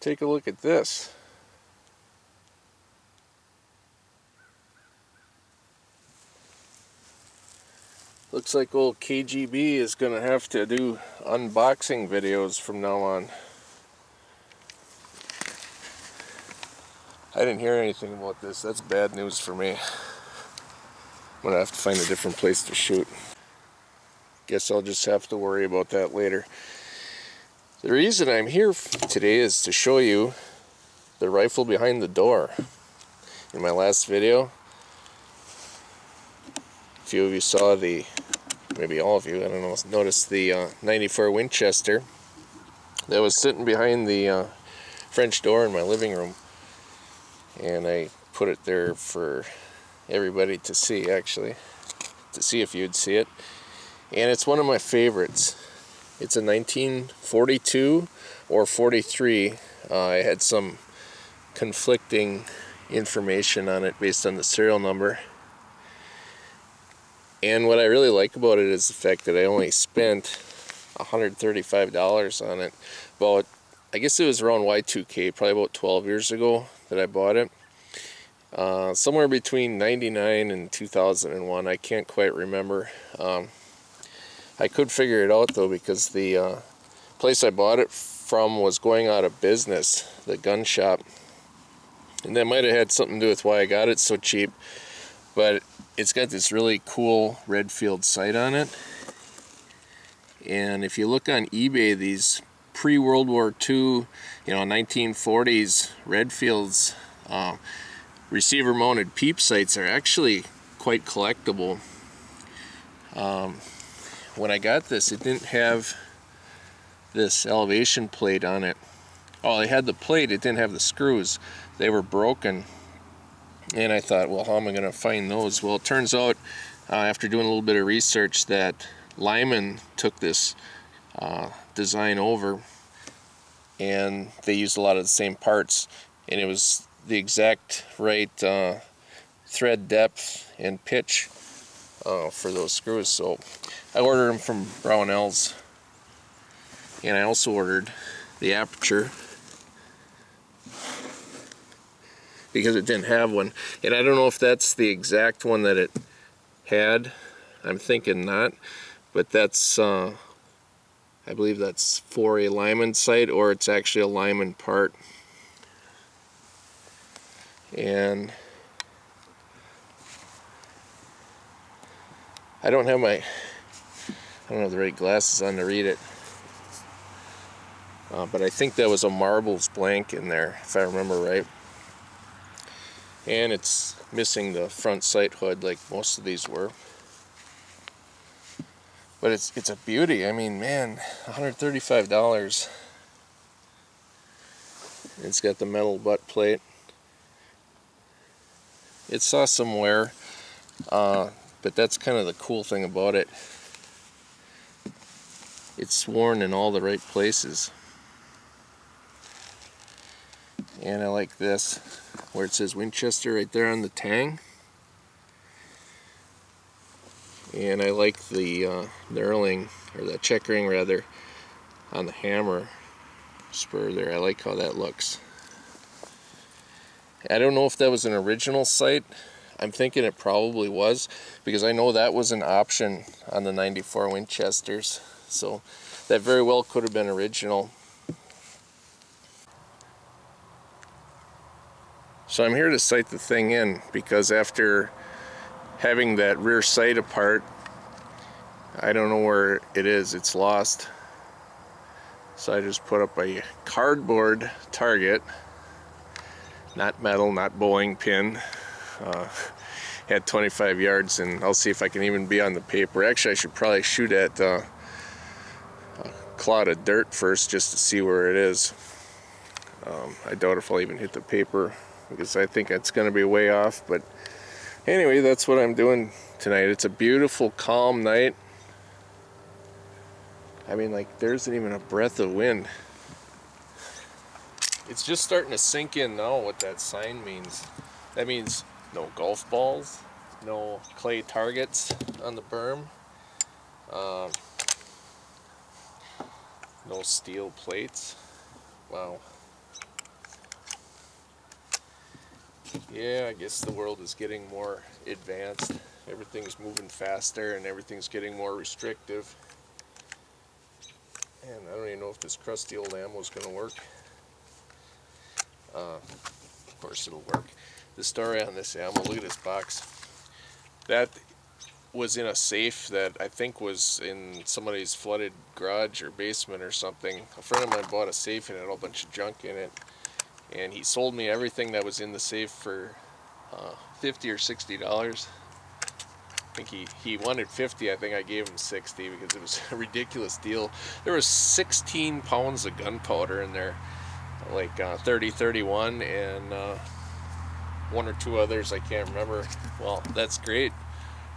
Take a look at this. Looks like old KGB is going to have to do unboxing videos from now on. I didn't hear anything about this. That's bad news for me. I'm going to have to find a different place to shoot. Guess I'll just have to worry about that later. The reason I'm here today is to show you the rifle behind the door. In my last video, a few of you saw the, maybe all of you, I don't know, noticed the 94 Winchester that was sitting behind the French door in my living room. And I put it there for everybody to see, actually, to see if you'd see it. And it's one of my favorites. It's a 1942 or 43. I had some conflicting information on it based on the serial number. And what I really like about it is the fact that I only spent $135 on it. About, I guess it was around Y2K, probably about 12 years ago that I bought it. Somewhere between 99 and 2001, I can't quite remember. I could figure it out though, because the place I bought it from was going out of business, the gun shop. And that might have had something to do with why I got it so cheap. But it's got this really cool Redfield sight on it. And if you look on eBay, these pre-World War II, 1940s Redfields receiver mounted peep sights are actually quite collectible. When I got this, it didn't have this elevation plate on it. Oh, they had the plate, it didn't have the screws. They were broken. And I thought, well, how am I going to find those? Well, it turns out, after doing a little bit of research, that Lyman took this design over, and they used a lot of the same parts, and it was the exact right thread depth and pitch for those screws. So I ordered them from Brownells, and I also ordered the aperture because it didn't have one, and I don't know if that's the exact one that it had. I'm thinking not, but that's I believe that's for a Lyman sight, or it's actually a Lyman part. And I don't have the right glasses on to read it, but I think that was a marbles blank in there, if I remember right. And it's missing the front sight hood like most of these were. But it's a beauty. I mean, man, $135. It's got the metal butt plate. It saw some wear, but that's kind of the cool thing about it. It's worn in all the right places. And I like this, where it says Winchester right there on the tang. And I like the knurling, or the checkering rather, on the hammer spur there. I like how that looks. I don't know if that was an original sight. I'm thinking it probably was, because I know that was an option on the 94 Winchesters. So that very well could have been original. So I'm here to sight the thing in, because after having that rear sight apart, I don't know where it is. It's lost. So I just put up a cardboard target, not metal, not bowling pin. Had 25 yards, and I'll see if I can even be on the paper. Actually, I should probably shoot at a clod of dirt first, just to see where it is. I doubt if I'll even hit the paper, because I think it's going to be way off. But anyway, that's what I'm doing tonight. It's a beautiful, calm night. I mean, like, there isn't even a breath of wind. It's just starting to sink in now what that sign means. That means no golf balls, no clay targets on the berm, no steel plates. Wow. Yeah, I guess the world is getting more advanced. Everything's moving faster and everything's getting more restrictive. And I don't even know if this crusty old ammo is going to work. Of course it'll work. The story on this ammo, look at this box. That was in a safe that I think was in somebody's flooded garage or basement or something. A friend of mine bought a safe and it had a whole bunch of junk in it. And he sold me everything that was in the safe for $50 or $60. I think he wanted 50. I think I gave him 60 because it was a ridiculous deal. There was 16 pounds of gunpowder in there, like 30-31, and one or two others I can't remember. Well, that's great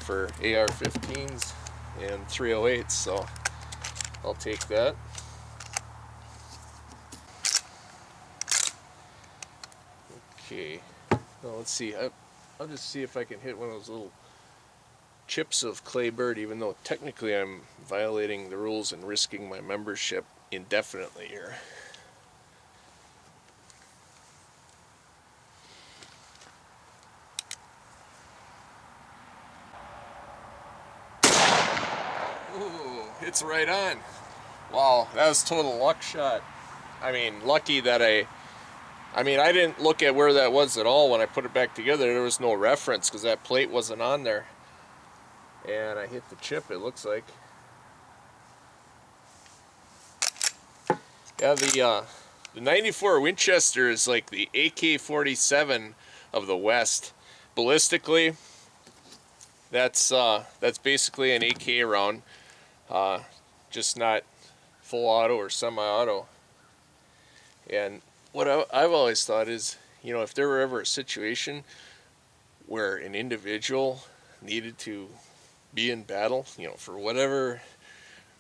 for AR-15s and 308s, so I'll take that. Okay, well, let's see. I'll just see if I can hit one of those little chips of clay bird, even though technically I'm violating the rules and risking my membership indefinitely here. Ooh, it's right on. Wow, that was total luck shot. I mean, lucky that I mean, I didn't look at where that was at all when I put it back together. There was no reference because that plate wasn't on there. And I hit the chip, it looks like. Yeah, the 94 Winchester is like the AK-47 of the West. Ballistically, that's basically an AK round, just not full auto or semi-auto. And what I've always thought is, you know, if there were ever a situation where an individual needed to be in battle, you know, for whatever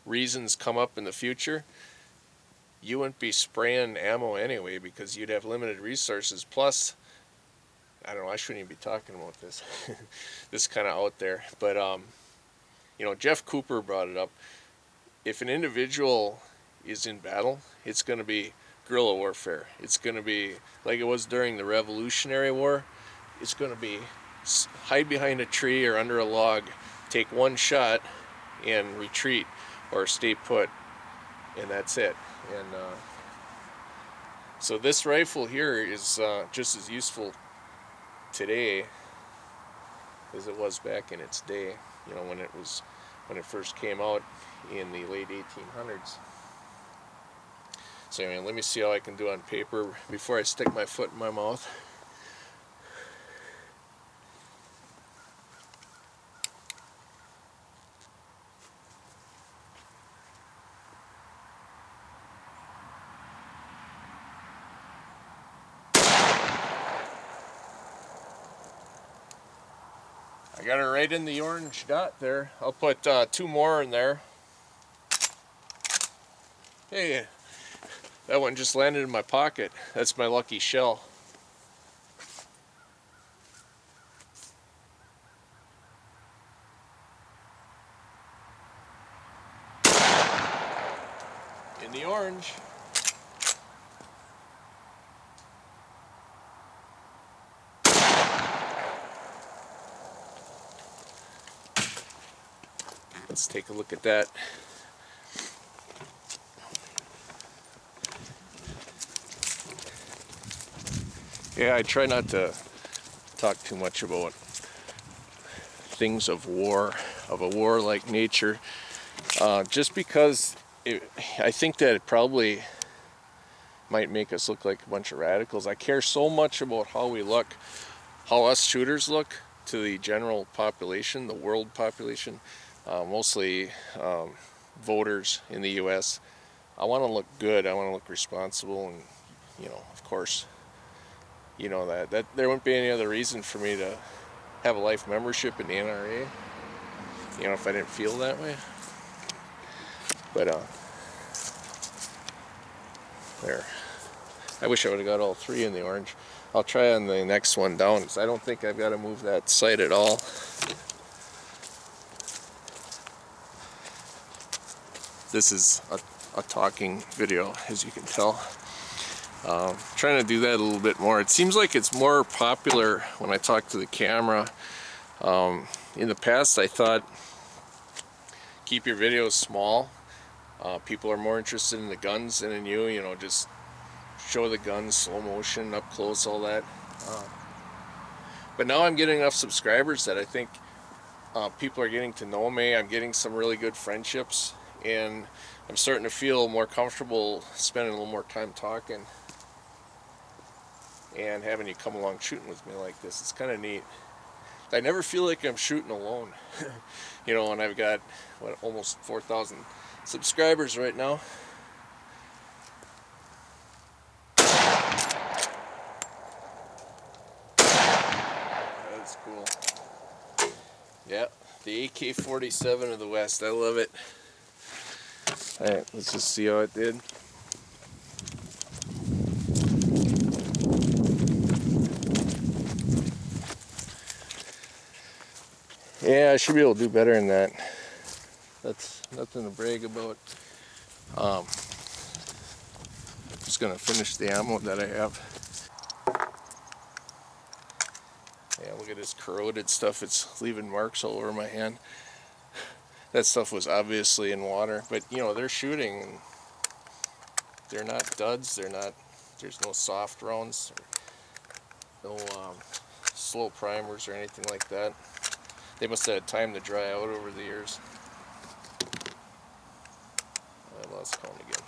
reasons come up in the future, you wouldn't be spraying ammo anyway because you'd have limited resources. Plus, I don't know, I shouldn't even be talking about this. This is kind of out there. But, you know, Jeff Cooper brought it up. If an individual is in battle, it's going to be guerrilla warfare. It's going to be like it was during the Revolutionary War. It's going to be hide behind a tree or under a log, take one shot, and retreat or stay put. And that's it. And so this rifle here is just as useful today as it was back in its day, you know, when it first came out in the late 1800s. So anyway, let me see how I can do on paper before I stick my foot in my mouth. I got it right in the orange dot there. I'll put 2 more in there. Hey, that one just landed in my pocket. That's my lucky shell. In the orange. Let's take a look at that. Yeah, I try not to talk too much about things of war, of a warlike nature, just because I think that it probably might make us look like a bunch of radicals. I care so much about how we look, how us shooters look to the general population, the world population, mostly voters in the U.S. I want to look good. I want to look responsible, and you know, of course, you know that there wouldn't be any other reason for me to have a life membership in the NRA. You know, if I didn't feel that way. But there. I wish I would have got all 3 in the orange. I'll try on the next one down because I don't think I've got to move that sight at all. This is a talking video, as you can tell. Trying to do that a little bit more. It seems like it's more popular when I talk to the camera. In the past I thought keep your videos small. People are more interested in the guns than in you, you know, just show the guns, slow motion, up close, all that. But now I'm getting enough subscribers that I think people are getting to know me. I'm getting some really good friendships, and I'm starting to feel more comfortable spending a little more time talking and having you come along shooting with me like this. It's kind of neat. I never feel like I'm shooting alone. You know, and I've got, what, almost 4,000 subscribers right now. That's cool. Yeah, the AK-47 of the West. I love it. Alright, let's just see how it did. Yeah, I should be able to do better than that. That's nothing to brag about. Just gonna finish the ammo that I have. Yeah, look at this corroded stuff. It's leaving marks all over my hand. That stuff was obviously in water, but you know, they're shooting and they're not duds, there's no soft rounds, no slow primers or anything like that. They must have had time to dry out over the years. I lost count again.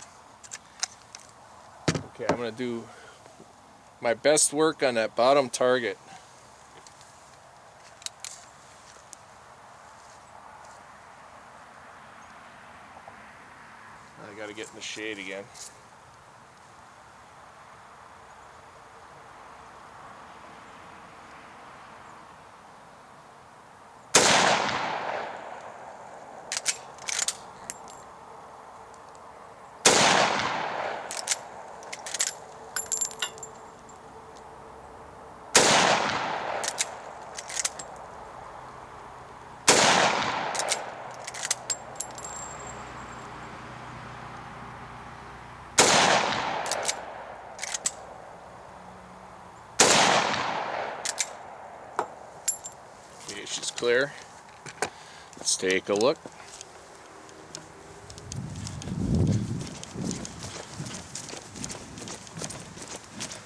Okay, I'm going to do my best work on that bottom target. I got to get in the shade again. She's clear. Let's take a look.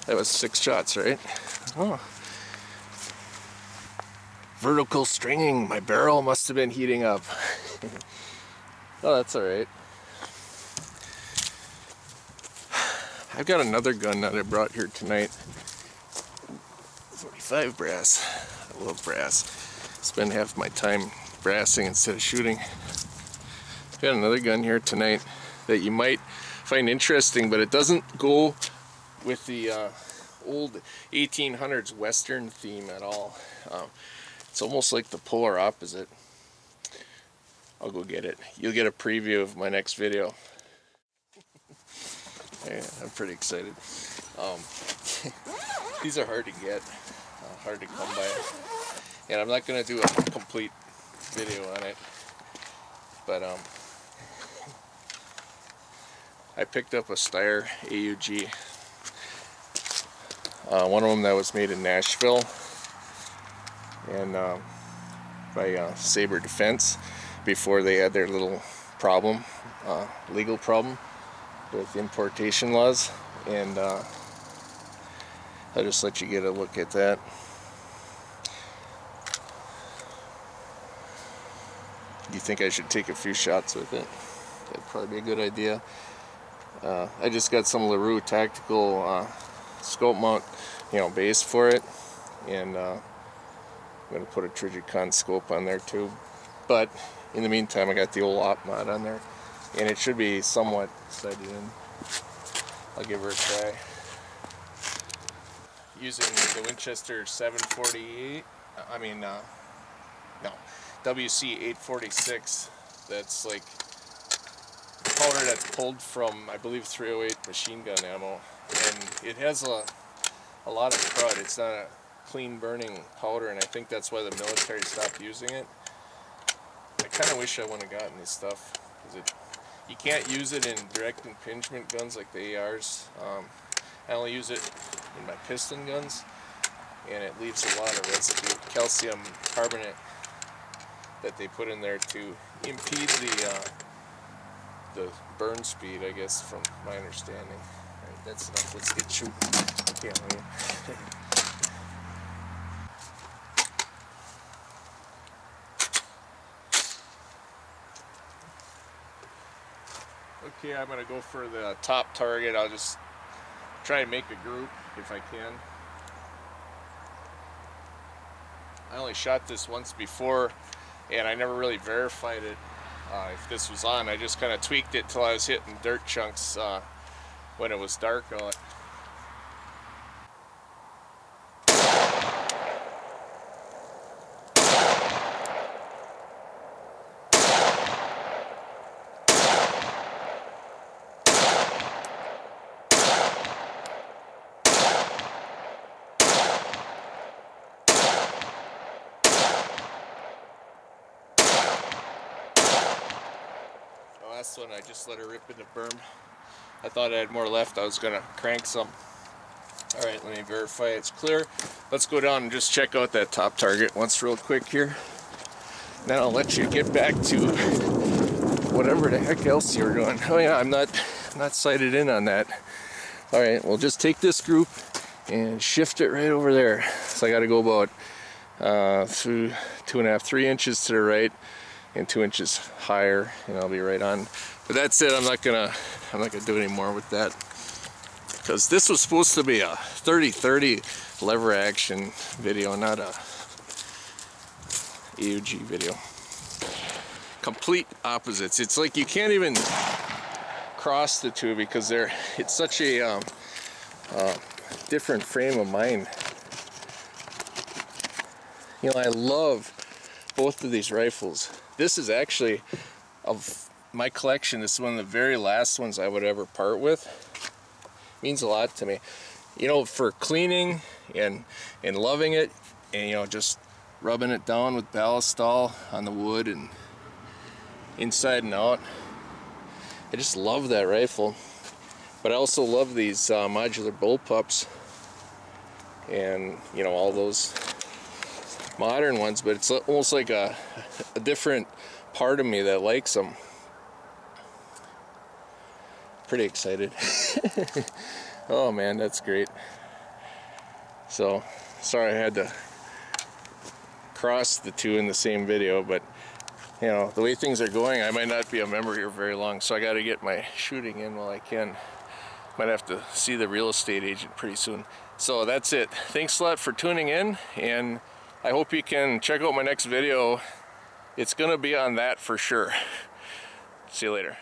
That was 6 shots, right? Oh. Vertical stringing. My barrel must have been heating up. Oh, that's alright. I've got another gun that I brought here tonight. 45 brass. I love brass. Spend half my time brassing instead of shooting. I've got another gun here tonight that you might find interesting, but it doesn't go with the old 1800s Western theme at all. It's almost like the polar opposite. I'll go get it. You'll get a preview of my next video. Yeah, I'm pretty excited. These are hard to get, hard to come by. And I'm not going to do a complete video on it, but I picked up a Styer Aug, one of them that was made in Nashville, and by Saber Defense, before they had their little problem, legal problem with importation laws, and I'll just let you get a look at that. Do you think I should take a few shots with it? That'd probably be a good idea. I just got some LaRue tactical scope mount, you know, base for it, and I'm going to put a Trijicon scope on there too. But in the meantime, I got the old op mod on there, and it should be somewhat sighted in. I'll give her a try. Using the Winchester 748, no, WC 846. That's like powder that's pulled from, I believe, 308 machine gun ammo, and it has a lot of crud. It's not a clean burning powder, and I think that's why the military stopped using it. I kind of wish I wouldn't have gotten this stuff, because you can't use it in direct impingement guns like the ARs. I only use it in my piston guns, and it leaves a lot of residue, calcium carbonate, that they put in there to impede the burn speed, I guess, from my understanding. Alright, that's enough. Let's get shooting. Okay, I'm gonna go for the top target. I'll just try and make a group if I can. I only shot this once before, and I never really verified it if this was on. I just kind of tweaked it till I was hitting dirt chunks when it was dark out. Last one I just let her rip into berm. I thought I had more left. I was gonna crank some. Alright, let me verify it's clear. Let's go down and just check out that top target once real quick here. Then I'll let you get back to whatever the heck else you're doing. Oh yeah, I'm not sighted in on that. Alright, we'll just take this group and shift it right over there. So I gotta go about through 2.5, 3 inches to the right and 2 inches higher, and I'll be right on. But that's it. I'm not gonna do any more with that, because this was supposed to be a 30-30 lever action video, not a AUG video. Complete opposites. It's like you can't even cross the two because it's such a different frame of mind. You know, I love both of these rifles. This is actually, of my collection, this is one of the very last ones I would ever part with. It means a lot to me. You know, for cleaning and loving it, and you know, just rubbing it down with ballistol on the wood and inside and out. I just love that rifle. But I also love these modular bullpups, and you know, all those modern ones, but it's almost like a different part of me that likes them. Pretty excited. Oh man, that's great. So sorry I had to cross the two in the same video, but you know, the way things are going, I might not be a member here very long, so I got to get my shooting in while I can. Might have to see the real estate agent pretty soon. So that's it. Thanks a lot for tuning in, and I hope you can check out my next video. It's gonna be on that for sure. See you later.